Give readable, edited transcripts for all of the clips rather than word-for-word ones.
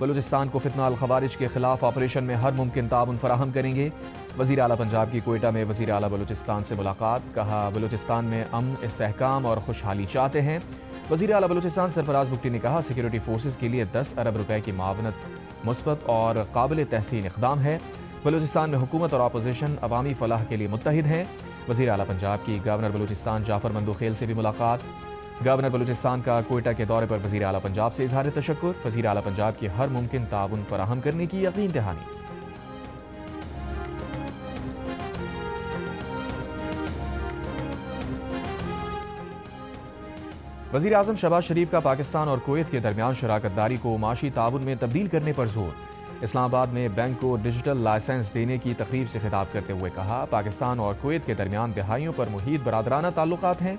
بلوچستان کو فتنہ الخوارج کے خلاف آپریشن میں ہر ممکن تعاون فراہم کریں گے۔ وزیر اعلیٰ پنجاب کی کوئٹہ میں وزیر اعلیٰ بلوچستان سے ملاقات، کہا بلوچستان میں امن، استحکام اور خوشحالی چاہتے ہیں۔ وزیر اعلیٰ بلوچستان سرفراز بگٹی نے کہا سیکورٹی فورسز کے لیے 10 ارب روپے کی معاونت مثبت اور قابل تحسین اقدام ہے۔ بلوچستان میں حکومت اور اپوزیشن عوامی فلاح کے لیے متحد ہیں۔ وزیر اعلیٰ پنجاب کی گورنر بلوچستان جعفر مندوخیل سے بھی ملاقات، گورنر بلوچستان کا کوئٹہ کے دورے پر وزیر اعلیٰ پنجاب سے اظہار تشکر، وزیر اعلیٰ پنجاب کی ہر ممکن تعاون فراہم کرنے کی یقین دہانی۔ وزیر اعظم شہباز شریف کا پاکستان اور کویت کے درمیان شراکت داری کو معاشی تعاون میں تبدیل کرنے پر زور۔ اسلام آباد میں بینک کو ڈیجیٹل لائسنس دینے کی تقریب سے خطاب کرتے ہوئے کہا پاکستان اور کویت کے درمیان دہائیوں پر محیط برادرانہ تعلقات ہیں۔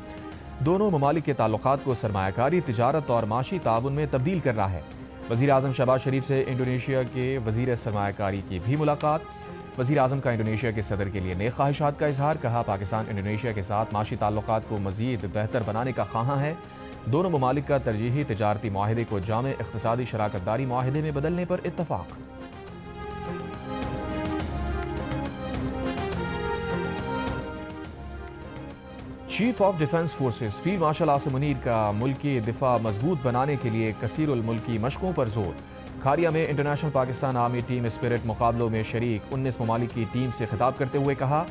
دونوں ممالک کے تعلقات کو سرمایہ کاری، تجارت اور معاشی تعاون میں تبدیل کر رہا ہے۔ وزیر اعظم شہباز شریف سے انڈونیشیا کے وزیر سرمایہ کاری کی بھی ملاقات، وزیر اعظم کا انڈونیشیا کے صدر کے لیے نیک خواہشات کا اظہار، کہا پاکستان انڈونیشیا کے ساتھ معاشی تعلقات کو مزید بہتر بنانے کا خواہاں ہے۔ دونوں ممالک کا ترجیحی تجارتی معاہدے کو جامع اقتصادی شراکت داری معاہدے میں بدلنے پر اتفاق۔ Chief of defence forces field marshal Asim Munir کا ملکی دفاع مضبوط بنانے کے لیے کثیر الملکی مشقوں پر زور۔ کھاریا میں international Pakistan army team spirit مقابلوں میں شریک 19 ممالک کی ٹیم سے خطاب کرتے ہوئے کہا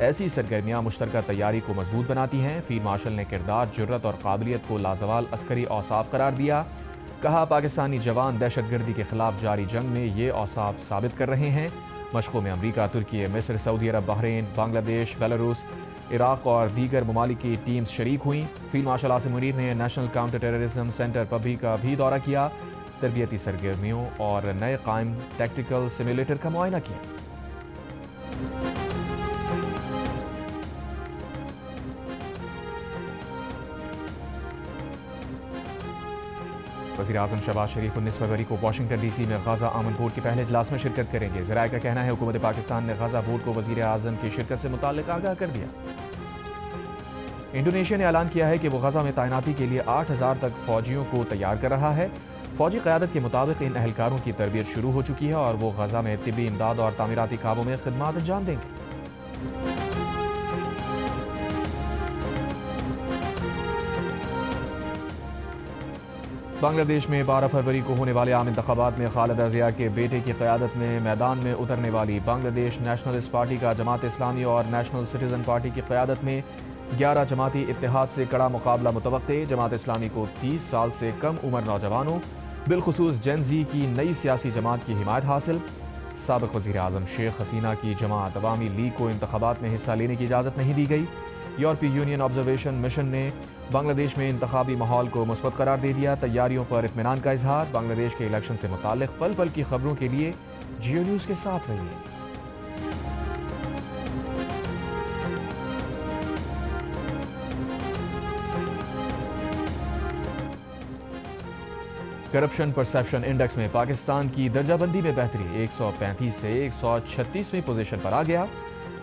ایسی سرگرمیاں مشترکہ تیاری کو مضبوط بناتی ہیں۔ فیلڈ مارشل نے کردار، جرت اور قابلیت کو لازوال عسکری اوصاف قرار دیا، کہا پاکستانی جوان دہشت گردی کے خلاف جاری جنگ میں یہ اوصاف ثابت کر رہے ہیں۔ مشقوں میں امریکہ، ترکی، مصر، سعودی عرب، بحرین، بنگلہ دیش، بیلاروس، عراق اور دیگر ممالک کی ٹیمز شریک ہوئیں۔ فیلڈ مارشل عاصم منیر نے national counter terrorism centre Pabbi کا بھی دورہ کیا، تربیتی سرگرمیوں اور نئے قائم ٹیکٹیکل سیمولیٹر کا معائنہ کیا۔ وزیر اعظم شہباز شریف 19 فروری کو واشنگٹن ڈی سی میں غزہ امن بورڈ کے پہلے اجلاس میں شرکت کریں گے۔ ذرائع کا کہنا ہے حکومت پاکستان نے غزہ بورڈ کو وزیر اعظم کی شرکت سے متعلق آگاہ کر دیا۔ انڈونیشیا نے اعلان کیا ہے کہ وہ غزہ میں تعیناتی کے لیے 8000 تک فوجیوں کو تیار کر رہا ہے۔ فوجی قیادت کے مطابق ان اہلکاروں کی تربیت شروع ہو چکی ہے اور وہ غزہ میں طبی امداد اور تعمیراتی کاموں میں خدمات انجام دیں گے۔ بنگلہ دیش میں 12 فروری کو ہونے والے عام انتخابات میں خالدہ ضیاء کے بیٹے کی قیادت میں میدان میں اترنے والی بنگلہ دیش نیشنلسٹ پارٹی کا جماعت اسلامی اور نیشنل سٹیزن پارٹی کی قیادت میں 11 جماعتی اتحاد سے کڑا مقابلہ متوقع۔ جماعت اسلامی کو 30 سال سے کم عمر نوجوانوں بالخصوص جین زی کی نئی سیاسی جماعت کی حمایت حاصل۔ سابق وزیر اعظم شیخ حسینہ کی جماعت عوامی لیگ کو انتخابات میں حصہ لینے کی اجازت نہیں دی گئی۔ یورپی یونین آبزرویشن مشن نے بنگلہ دیش میں انتخابی ماحول کو مثبت قرار دے دیا، تیاریوں پر اطمینان کا اظہار۔ بنگلہ دیش کے الیکشن سے متعلق پل پل کی خبروں کے لیے جیو نیوز کے ساتھ رہیے۔ کرپشن پرسیپشن انڈیکس میں پاکستان کی درجہ بندی میں بہتری، 135 سے 136ویں پوزیشن پر آ گیا۔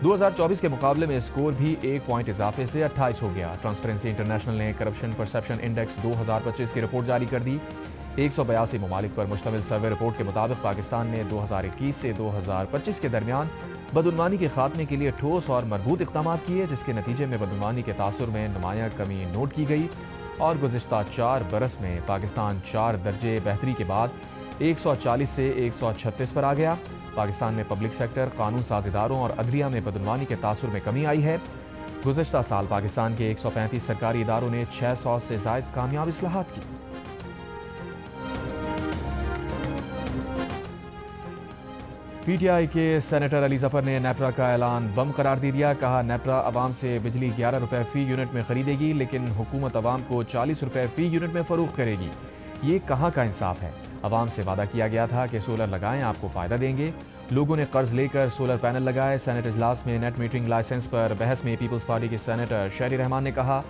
2024 کے مقابلے میں اسکور بھی 1 پوائنٹ اضافے سے 28 ہو گیا۔ ٹرانسپیرنسی انٹرنیشنل نے کرپشن پرسیپشن انڈیکس 2025 کی رپورٹ جاری کر دی۔ 182 ممالک پر مشتمل سروے رپورٹ کے مطابق پاکستان نے 2021 سے 2025 کے درمیان بدعنوانی کے خاتمے کے لیے ٹھوس اور مربوط اقدامات کیے، جس کے نتیجے میں بدعنوانی کے تاثر میں نمایاں کمی نوٹ کی گئی اور گزشتہ 4 برس میں پاکستان 4 درجے بہتری کے بعد 140 سے 136 پر آ گیا۔ پاکستان میں پبلک سیکٹر، قانون ساز اداروں اور عدلیہ میں بدعنوانی کے تاثر میں کمی آئی ہے۔ گزشتہ سال پاکستان کے 135 سرکاری اداروں نے 600 سے زائد کامیاب اصلاحات کی۔ پی ٹی آئی کے سینیٹر علی ظفر نے نیپرا کا اعلان بم قرار دے دیا، کہا نیپرا عوام سے بجلی 11 روپے فی یونٹ میں خریدے گی لیکن حکومت عوام کو 40 روپے فی یونٹ میں فروخت کرے گی۔ یہ کہاں کا انصاف ہے؟ عوام سے وعدہ کیا گیا تھا کہ سولر لگائیں، آپ کو فائدہ دیں گے۔ لوگوں نے قرض لے کر سولر پینل لگائے۔ سینیٹ اجلاس میں نیٹ میٹرنگ لائسنس پر بحث میں پیپلز پارٹی کے سینیٹر شہری رحمان نے کہا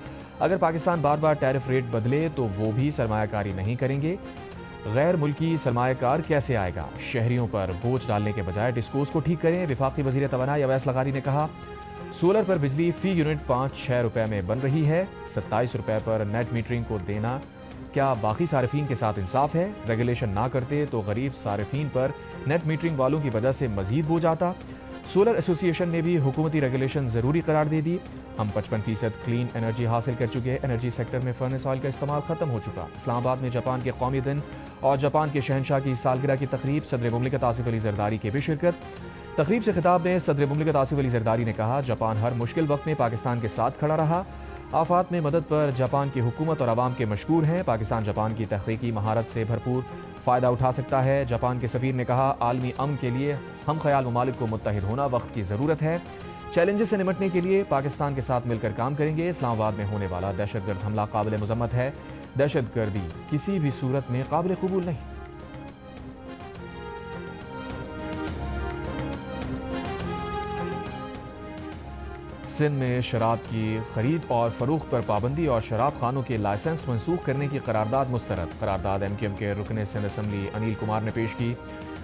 اگر پاکستان بار بار ٹیرف ریٹ بدلے تو وہ بھی سرمایہ کاری نہیں کریں گے۔ غیر ملکی سرمایہ کار کیسے آئے گا؟ شہریوں پر بوجھ ڈالنے کے بجائے ڈسکورس کو ٹھیک کریں۔ وفاقی وزیر توانائی اویس لغاری نے کہا سولر پر بجلی فی یونٹ 5-6 روپے میں بن رہی ہے، 27 روپے پر نیٹ میٹرنگ کو دینا کیا باقی صارفین کے ساتھ انصاف ہے؟ ریگولیشن نہ کرتے تو غریب صارفین پر نیٹ میٹرنگ والوں کی وجہ سے مزید بوجھ آتا۔ سولر ایسوسی ایشن نے بھی حکومتی ریگولیشن ضروری قرار دے دی۔ ہم 55% کلین انرجی حاصل کر چکے، انرجی سیکٹر میں فرنس آئل کا استعمال ختم ہو چکا۔ اسلام آباد میں جاپان کے قومی دن اور جاپان کے شہنشاہ کی سالگرہ کی تقریب، صدر مملکت آصف علی زرداری کی بھی شرکت۔ تقریب سے خطاب میں صدر مملکت آصف علی زرداری نے کہا، جاپان ہر مشکل وقت میں پاکستان کے ساتھ کھڑا رہا۔ آفات میں مدد پر جاپان کی حکومت اور عوام کے مشکور ہیں۔ پاکستان جاپان کی تحقیقی مہارت سے بھرپور فائدہ اٹھا سکتا ہے۔ جاپان کے سفیر نے کہا، عالمی امن کے لیے ہم خیال ممالک کو متحد ہونا وقت کی ضرورت ہے۔ چیلنجز سے نمٹنے کے لیے پاکستان کے ساتھ مل کر کام کریں گے۔ اسلام آباد میں ہونے والا دہشت گرد حملہ قابل مذمت ہے۔ دہشت گردی کسی بھی صورت میں قابل قبول نہیں۔ سندھ میں شراب کی خرید اور فروخت پر پابندی اور شراب خانوں کے لائسنس منسوخ کرنے کی قرارداد مسترد۔ قرارداد ایم کیو ایم کے رکن سندھ اسمبلی انیل کمار نے پیش کی۔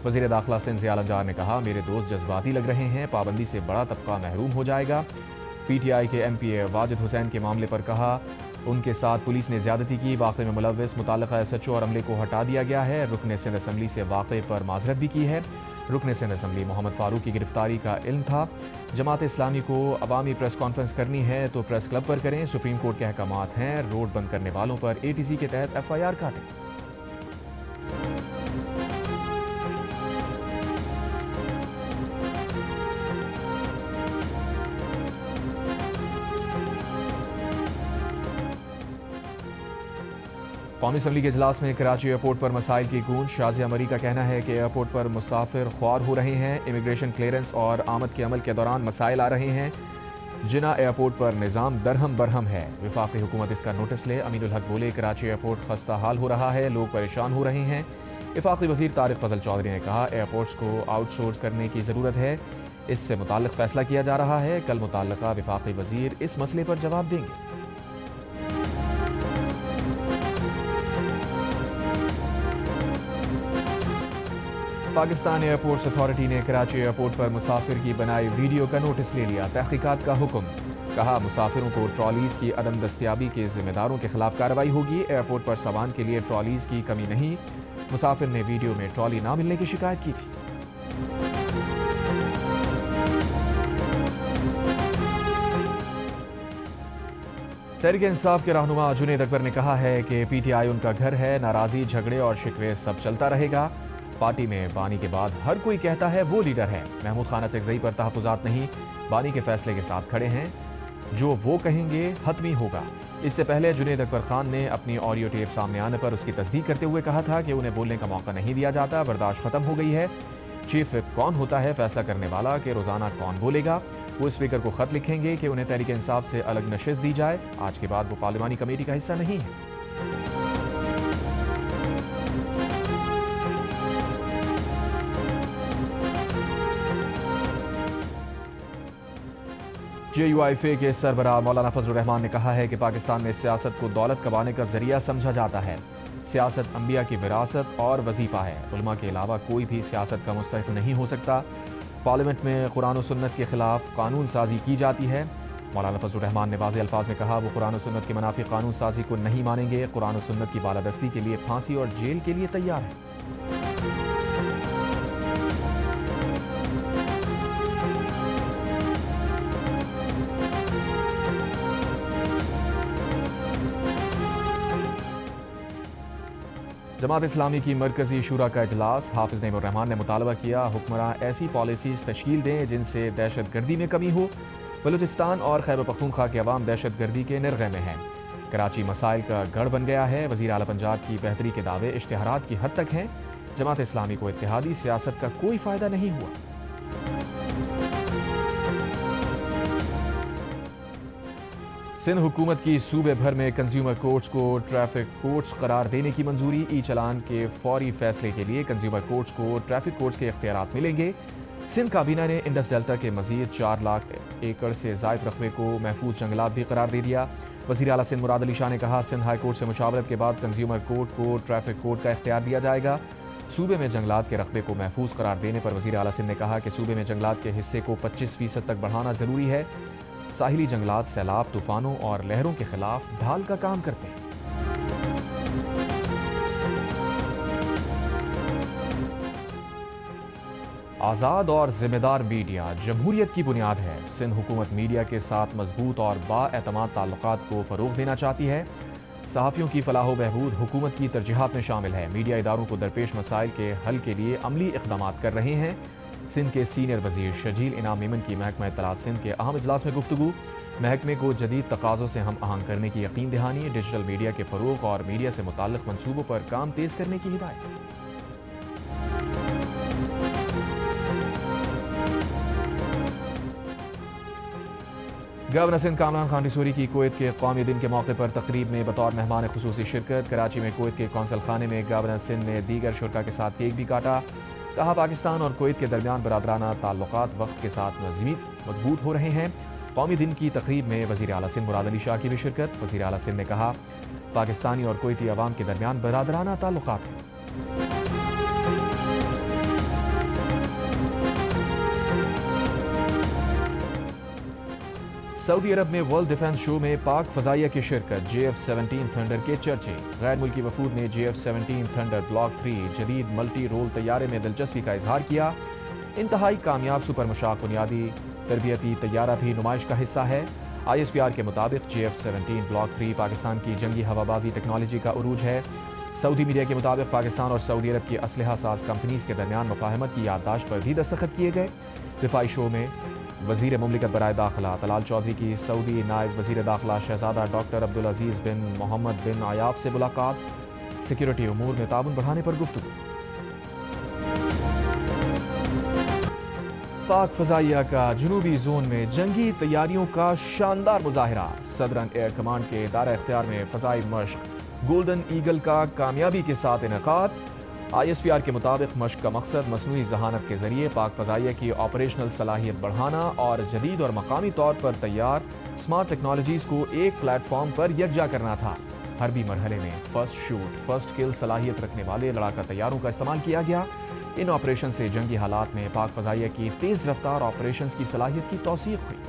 وزیر داخلہ سندھ ضیاء الانجار نے کہا، میرے دوست جذباتی لگ رہے ہیں، پابندی سے بڑا طبقہ محروم ہو جائے گا۔ پی ٹی آئی کے ایم پی اے واجد حسین کے معاملے پر کہا، ان کے ساتھ پولیس نے زیادتی کی، واقعے میں ملوث متعلقہ ایس ایچ او اور عملے کو ہٹا دیا گیا ہے۔ رکن سندھ اسمبلی سے واقعے پر معذرت بھی کی ہے۔ رکن سندھ اسمبلی محمد فاروق کی گرفتاری کا علم تھا۔ جماعت اسلامی کو عوامی پریس کانفرنس کرنی ہے تو پریس کلب پر کریں، سپریم کورٹ کے احکامات ہیں، روڈ بند کرنے والوں پر اے ٹی سی کے تحت ایف آئی آر کاٹیں۔ قومی اسمبلی کے اجلاس میں کراچی ایئرپورٹ پر مسائل کی گونج۔ شازیہ مری کا کہنا ہے کہ ایئرپورٹ پر مسافر خوار ہو رہے ہیں، امیگریشن کلیئرنس اور آمد کے عمل کے دوران مسائل آ رہے ہیں۔ جناح ایئرپورٹ پر نظام درہم برہم ہے، وفاقی حکومت اس کا نوٹس لے۔ امین الحق بولے، کراچی ایئرپورٹ خستہ حال ہو رہا ہے، لوگ پریشان ہو رہے ہیں۔ وفاقی وزیر طارق فضل چودھری نے کہا، ایئرپورٹس کو آؤٹ سورس کرنے کی ضرورت ہے، اس سے متعلق فیصلہ کیا جا رہا ہے، کل متعلقہ وفاقی وزیر اس مسئلے پر جواب دیں گے۔ پاکستان ایئرپورٹس اتھارٹی نے کراچی ایئرپورٹ پر مسافر کی بنائی ویڈیو کا نوٹس لے لیا، تحقیقات کا حکم۔ کہا، مسافروں کو ٹرالیز کی عدم دستیابی کے ذمہ داروں کے خلاف کارروائی ہوگی۔ ایئرپورٹ پر سامان کے لیے ٹرالیز کی کمی نہیں، مسافر نے ویڈیو میں ٹرالی نہ ملنے کی شکایت کی تھی۔ تحریک انصاف کے رہنما جنید اکبر نے کہا ہے کہ پی ٹی آئی ان کا گھر ہے، ناراضی، جھگڑے اور شکوے سب چلتا رہے گا۔ پارٹی میں بانی کے بعد ہر کوئی کہتا ہے وہ لیڈر ہے۔ محمود خان اطیقزئی پر تحفظات نہیں، بانی کے فیصلے کے ساتھ کھڑے ہیں، جو وہ کہیں گے حتمی ہوگا۔ اس سے پہلے جنید اکبر خان نے اپنی آڈیو ٹیپ سامنے آنے پر اس کی تصدیق کرتے ہوئے کہا تھا کہ انہیں بولنے کا موقع نہیں دیا جاتا، برداشت ختم ہو گئی ہے۔ چیف وپ کون ہوتا ہے فیصلہ کرنے والا کہ روزانہ کون بولے گا؟ وہ اسپیکر کو خط لکھیں گے کہ انہیں تحریک انصاف سے الگ نشست دی جائے۔ آج کے بعد وہ پارلیمانی کمیٹی کا حصہ نہیں ہے۔ جے یو آئی فے کے سربراہ مولانا فضل الرحمان نے کہا ہے کہ پاکستان میں سیاست کو دولت کمانے کا ذریعہ سمجھا جاتا ہے۔ سیاست انبیاء کی وراثت اور وظیفہ ہے، علماء کے علاوہ کوئی بھی سیاست کا مستحق نہیں ہو سکتا۔ پارلیمنٹ میں قرآن و سنت کے خلاف قانون سازی کی جاتی ہے۔ مولانا فضل الرحمان نے واضح الفاظ میں کہا، وہ قرآن و سنت کے منافی قانون سازی کو نہیں مانیں گے، قرآن و سنت کی بالادستی کے لیے پھانسی اور جیل کے لیے تیار ہیں۔ جماعت اسلامی کی مرکزی شورا کا اجلاس، حافظ نعیم الرحمان نے مطالبہ کیا، حکمراں ایسی پالیسیز تشکیل دیں جن سے دہشت گردی میں کمی ہو۔ بلوچستان اور خیبر پختونخوا کے عوام دہشت گردی کے نرغے میں ہیں۔ کراچی مسائل کا گڑھ بن گیا ہے، وزیر اعلیٰ پنجاب کی بہتری کے دعوے اشتہارات کی حد تک ہیں۔ جماعت اسلامی کو اتحادی سیاست کا کوئی فائدہ نہیں ہوا۔ سندھ حکومت کی صوبے بھر میں کنزیومر کورٹس کو ٹریفک کورٹس قرار دینے کی منظوری۔ ای چالان کے فوری فیصلے کے لیے کنزیومر کورٹس کو ٹریفک کورٹس کے اختیارات ملیں گے۔ سندھ کابینہ نے انڈس ڈیلٹا کے مزید 4 لاکھ ایکڑ سے زائد رقبے کو محفوظ جنگلات بھی قرار دے دیا۔ وزیر اعلیٰ سندھ مراد علی شاہ نے کہا، سندھ ہائی کورٹ سے مشاورت کے بعد کنزیومر کورٹ کو ٹریفک کورٹ کا اختیار دیا جائے گا۔ صوبے میں جنگلات کے رقبے کو محفوظ قرار دینے پر وزیر اعلیٰ سندھ نے کہا کہ صوبے میں جنگلات کے حصے کو 25% تک بڑھانا ضروری ہے۔ ساحلی جنگلات سیلاب، طوفانوں اور لہروں کے خلاف ڈھال کا کام کرتے ہیں۔ آزاد اور ذمہ دار میڈیا جمہوریت کی بنیاد ہے۔ سندھ حکومت میڈیا کے ساتھ مضبوط اور بااعتماد تعلقات کو فروغ دینا چاہتی ہے۔ صحافیوں کی فلاح و بہبود حکومت کی ترجیحات میں شامل ہے۔ میڈیا اداروں کو درپیش مسائل کے حل کے لیے عملی اقدامات کر رہے ہیں۔ سندھ کے سینئر وزیر شجیل انعام میمن کی محکمہ اطلاعات سندھ کے اہم اجلاس میں گفتگو۔ محکمے کو جدید تقاضوں سے ہم آہنگ کرنے کی یقین دہانی، ڈیجیٹل میڈیا کے فروغ اور میڈیا سے متعلق منصوبوں پر کام تیز کرنے کی ہدایت۔ گورنر سندھ کامران خان ڈسوری کی کویت کے قومی دن کے موقع پر تقریب میں بطور مہمان خصوصی شرکت۔ کراچی میں کویت کے کونسل خانے میں گورنر سندھ نے دیگر شرکاء کے ساتھ کیک بھی کاٹا۔ کہا پاکستان اور کویت کے درمیان برادرانہ تعلقات وقت کے ساتھ مزید مضبوط ہو رہے ہیں۔ قومی دن کی تقریب میں وزیر اعلیٰ سندھ مراد علی شاہ کی بھی شرکت۔ وزیر اعلیٰ سندھ نے کہا پاکستانی اور کویتی عوام کے درمیان برادرانہ تعلقات ہیں۔ سعودی عرب میں ورلڈ ڈیفنس شو میں پاک فضائیہ کی شرکت۔ JF-17 تھنڈر کے چرچے۔ غیر ملکی وفود نے JF-17 تھنڈر بلاک 3 جدید ملٹی رول طیارے میں دلچسپی کا اظہار کیا۔ انتہائی کامیاب سپر مشاق بنیادی تربیتی طیارہ بھی نمائش کا حصہ ہے۔ ISPR کے مطابق JF-17 بلاک 3 پاکستان کی جنگی ہوابازی ٹیکنالوجی کا عروج ہے۔ سعودی میڈیا کے مطابق پاکستان اور سعودی عرب کی اسلحہ ساز کمپنیز کے درمیان مفاہمت کی یادداشت پر بھی دستخط کیے گئے۔ دفاعی شو میں وزیر مملکت برائے داخلہ طلال چودھری کی سعودی نائب وزیر داخلہ شہزادہ ڈاکٹر عبدالعزیز بن محمد بن عیاف سے ملاقات۔ سیکیورٹی امور میں تعاون بڑھانے پر گفتگو۔ پاک فضائیہ کا جنوبی زون میں جنگی تیاریوں کا شاندار مظاہرہ۔ صدرن ایئر کمانڈ کے دائرہ اختیار میں فضائی مشق گولڈن ایگل کا کامیابی کے ساتھ انعقاد۔ ISPR کے مطابق مشق کا مقصد مصنوعی ذہانت کے ذریعے پاک فضائیہ کی آپریشنل صلاحیت بڑھانا اور جدید اور مقامی طور پر تیار سمارٹ ٹیکنالوجیز کو ایک پلیٹ فارم پر یکجا کرنا تھا۔ حربی مرحلے میں فرسٹ شوٹ فرسٹ کل صلاحیت رکھنے والے لڑاکا طیاروں کا استعمال کیا گیا۔ ان آپریشن سے جنگی حالات میں پاک فضائیہ کی تیز رفتار آپریشنز کی صلاحیت کی توثیق ہوئی۔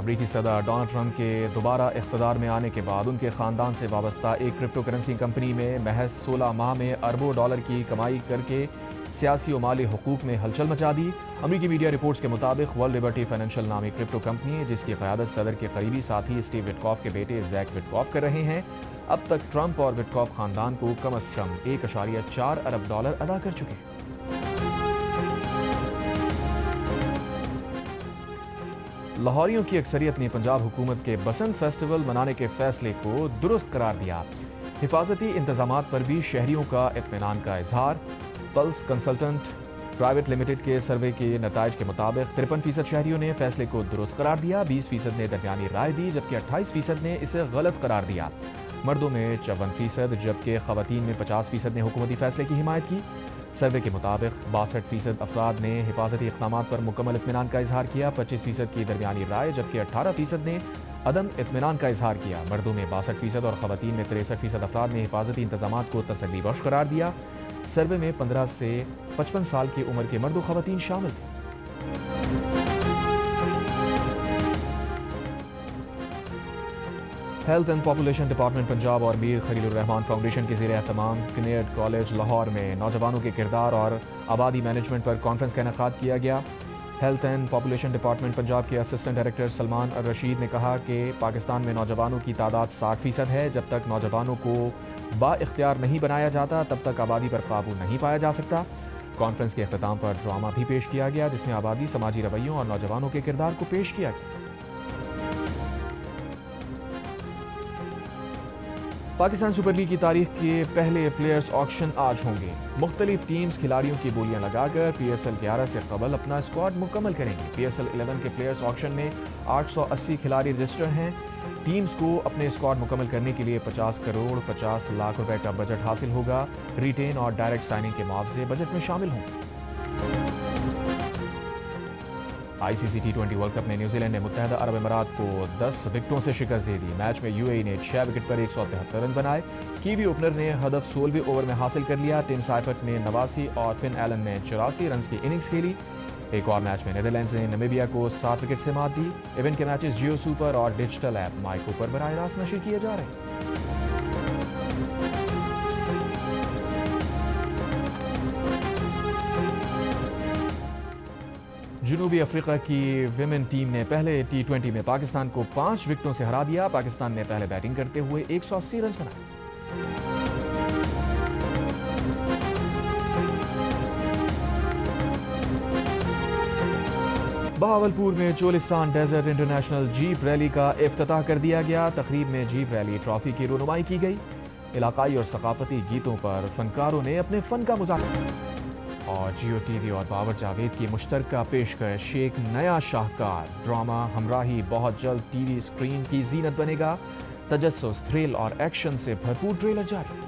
امریکی صدر ڈونلڈ ٹرمپ کے دوبارہ اقتدار میں آنے کے بعد ان کے خاندان سے وابستہ ایک کرپٹو کرنسی کمپنی میں محض 16 ماہ میں اربوں ڈالر کی کمائی کر کے سیاسی و مالی حقوق میں ہلچل مچا دی۔ امریکی میڈیا رپورٹس کے مطابق ورلڈ لبرٹی فائنینشل نامی کرپٹو کمپنی جس کی قیادت صدر کے قریبی ساتھی اسٹیو وٹکاف کے بیٹے زیک وٹکاف کر رہے ہیں، اب تک ٹرمپ اور وٹکاف خاندان کو کم از کم 1.4 ارب ڈالر ادا کر چکے ہیں۔ لاہوریوں کی اکثریت نے پنجاب حکومت کے بسنت فیسٹیول منانے کے فیصلے کو درست قرار دیا۔ حفاظتی انتظامات پر بھی شہریوں کا اطمینان کا اظہار۔ پلس کنسلٹنٹ پرائیویٹ لمیٹڈ کے سروے کے نتائج کے مطابق 53% شہریوں نے فیصلے کو درست قرار دیا، 20% نے درمیانی رائے دی جبکہ 28% نے اسے غلط قرار دیا۔ مردوں میں 54% جبکہ خواتین میں 50% نے حکومتی فیصلے کی حمایت کی۔ سروے کے مطابق 62% افراد نے حفاظتی اقدامات پر مکمل اطمینان کا اظہار کیا، 25% کی درمیانی رائے جبکہ 18% نے عدم اطمینان کا اظہار کیا۔ مردوں میں 62% اور خواتین میں 63% افراد نے حفاظتی انتظامات کو تسلی بخش قرار دیا۔ سروے میں 15 سے 55 سال کی عمر کے مرد و خواتین شامل تھے۔ Health and population department Punjab اور میر خلیل الرحمان فاؤنڈیشن کے زیر اہتمام کنیڈ کالج لاہور میں نوجوانوں کے کردار اور آبادی مینجمنٹ پر کانفرنس کا انعقاد کیا گیا۔ Health and population department Punjab کے اسسٹنٹ ڈائریکٹر سلمان الرشید نے کہا کہ پاکستان میں نوجوانوں کی تعداد 60% ہے۔ جب تک نوجوانوں کو با اختیار نہیں بنایا جاتا تب تک آبادی پر قابو نہیں پایا جا سکتا۔ کانفرنس کے اختتام پر ڈرامہ بھی پیش کیا گیا جس میں آبادی، سماجی رویوں اور نوجوانوں کے کردار کو پیش کیا گیا۔ پاکستان سپر لیگ کی تاریخ کے پہلے پلیئرز آکشن آج ہوں گے۔ مختلف ٹیمز کھلاڑیوں کی بولیاں لگا کر PSL 11 سے قبل اپنا اسکواڈ مکمل کریں گے۔ PSL 11 کے پلیئرز آکشن میں 880 کھلاڑی رجسٹر ہیں۔ ٹیمز کو اپنے اسکواڈ مکمل کرنے کے لیے 50 کروڑ 50 لاکھ روپے کا بجٹ حاصل ہوگا۔ ریٹین اور ڈائریکٹ سائننگ کے معاوضے بجٹ میں شامل ہوں گے۔ ICC T20 ورلڈ کپ میں نیوزی لینڈ نے متحدہ عرب امارات کو 10 وکٹوں سے شکست دے دی۔ میچ میں UAE نے 6 وکٹ پر 173 رن بنائے۔ کیوی اوپنر نے ہدف 16ویں اوور میں حاصل کر لیا۔ ٹم سائفرٹ نے 89 اور فن ایلن نے 84 رنز کی اننگز کھیلی۔ ایک اور میچ میں نیدرلینڈز نے نمیبیا کو 7 وکٹ سے مات دی۔ ایونٹ کے میچز جیو سپر اور ڈیجیٹل ایپ مائی کوپر براہ راست نشر کیے جا رہے ہیں۔ جنوبی افریقہ کی ویمن ٹیم نے پہلے T20 میں پاکستان کو 5 وکٹوں سے ہرا دیا. پاکستان نے پہلے بیٹنگ کرتے ہوئے 180 رنز بنائے. بہاولپور میں Cholistan desert international jeep rally کا افتتاح کر دیا گیا. تقریب میں جیپ ریلی ٹرافی کی رونمائی کی گئی. علاقائی اور ثقافتی گیتوں پر فنکاروں نے اپنے فن کا مظاہرہ کیا. اور جیو ٹی وی اور بابر جاوید کی مشترکہ پیشکش ایک نیا شاہکار ڈرامہ ہمراہی بہت جلد ٹی وی اسکرین کی زینت بنے گا. تجسس، تھرل اور ایکشن سے بھرپور ٹریلر جاری.